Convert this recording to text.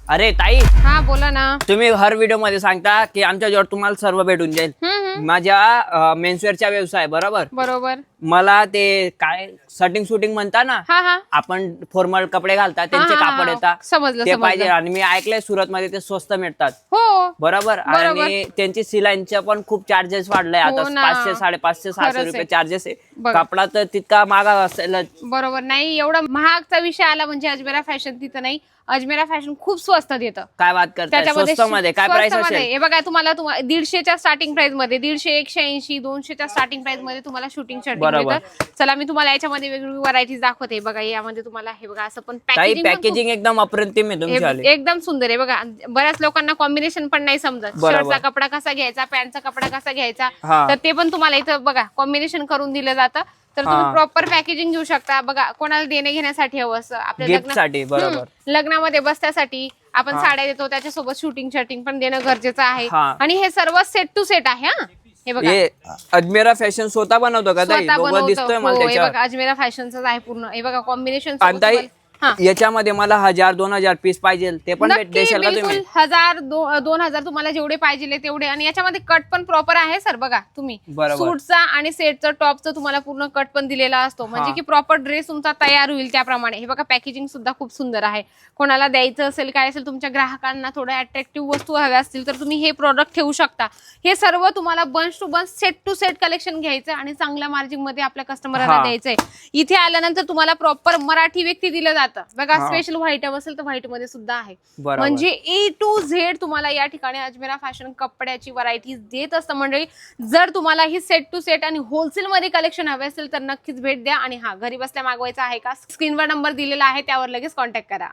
अरे ताई, हा बोला ना. तुम्ही हर व्हिडिओ मध्ये सांगता की आमच्याजवळ तुम्हाला सर्व भेटून जाईल. माझ्या मेन्सवेअरचा व्यवसाय बरोबर. बरोबर. मला ते काय शूटिंग शूटिंग म्हणता ना, हा हा आपण फॉर्मल कपडे घालतात त्यांचे कापड येतात समजलं ते पाहिजे. आणि मी ऐकलंय सुरत मध्ये ते स्वस्त मिळतात. हो बरोबर. आणि त्यांची सिलाईनचे पण खूप चार्जेस वाढले आता. 500 550 600 रुपये चार्जेस आहे. कपडा तर तितका महाग असेल. बरोबर. नाही एवढा महागचा विषय आला म्हणजे अजमेरा फॅशन तिथं नाही. अजमेरा फॅशन खूप स्वस्त देतं. काय बात करताय? स्वस्त मध्ये काय प्राइस असेल? हे बघा तुम्हाला 150च्या स्टार्टिंग प्राइस मध्ये 150 180 200च्या स्टार्टिंग प्राइस मध्ये तुम्हाला शूटिंग शर्ट मिळतं. चला मी तुम्हाला याच्यामध्ये वेगवेगळी व्हरायटीज दाखवते. बघा यामध्ये तुम्हाला हे बघा असं पण पॅकेजिंग एकदम अप्रतिम आहे तुमची. एकदम सुंदर आहे. बघा बऱ्याच लोकांना कॉम्बिनेशन पण नाही समजत. शर्टचा कपडा कसा घ्यायचा, पॅन्टचा कपडा कसा घ्यायचा, तर ते पण तुम्हाला इथं बघा कॉम्बिनेशन करून दिलं जातं. तर तुम्ही प्रॉपर पॅकेजिंग घेऊ शकता. बघा कोणाला देणे घेण्यासाठी हवं असं आपल्या लग्नामध्ये बसण्यासाठी आपण साड्या देतो, त्याच्यासोबत शूटिंग शर्टिंग पण देणं गरजेचं आहे. आणि हे सर्व सेट टू सेट आहे. हे बघा अजमेरा फॅशन स्वतः बनवतो का? दिसतोय मला. हे बघा अजमेरा फॅशनच आहे पूर्ण. हे बघा कॉम्बिनेशन. याच्यामध्ये मला 1000-2000 पीस पाहिजे ते पण देशाल का तुम्ही? 1000-2000 तुम्हाला जेवढे पाहिजे तेवढे. आणि याच्यामध्ये कट पण प्रॉपर आहे सर. बघा तुम्ही सूटचा आणि सेटचा टॉपचा तुम्हाला पूर्ण कट पण दिलेला असतो. म्हणजे की प्रॉपर ड्रेस तुमचा तयार होईल त्याप्रमाणे. हे बघा पॅकेजिंग सुद्धा खूप सुंदर आहे. कोणाला द्यायचं असेल काय असेल, तुमच्या ग्राहकांना थोड्या अट्रॅक्टिव्ह वस्तू हव्या असतील तर तुम्ही हे प्रोडक्ट ठेवू शकता. हे सर्व तुम्हाला bunch to bunch set to set collection घ्यायचं आणि चांगल्या मार्जिन मध्ये आपल्या कस्टमरला द्यायचंय. इथे आल्यानंतर तुम्हाला प्रॉपर मराठी व्यक्ती दिलं जातं. बघा स्पेशल व्हाईट असेल तर व्हाईट मध्ये सुद्धा आहे. म्हणजे A to Z तुम्हाला या ठिकाणी अजमेरा फॅशन कपड्याची व्हरायटी देत असतं मंडळी. जर तुम्हाला ही सेट टू सेट आणि होलसेल मध्ये कलेक्शन हवे असेल तर नक्कीच भेट द्या. आणि घरी बसल्या मागवायचं आहे का, स्क्रीनवर नंबर दिलेला आहे त्यावर लगेच कॉन्टॅक्ट करा.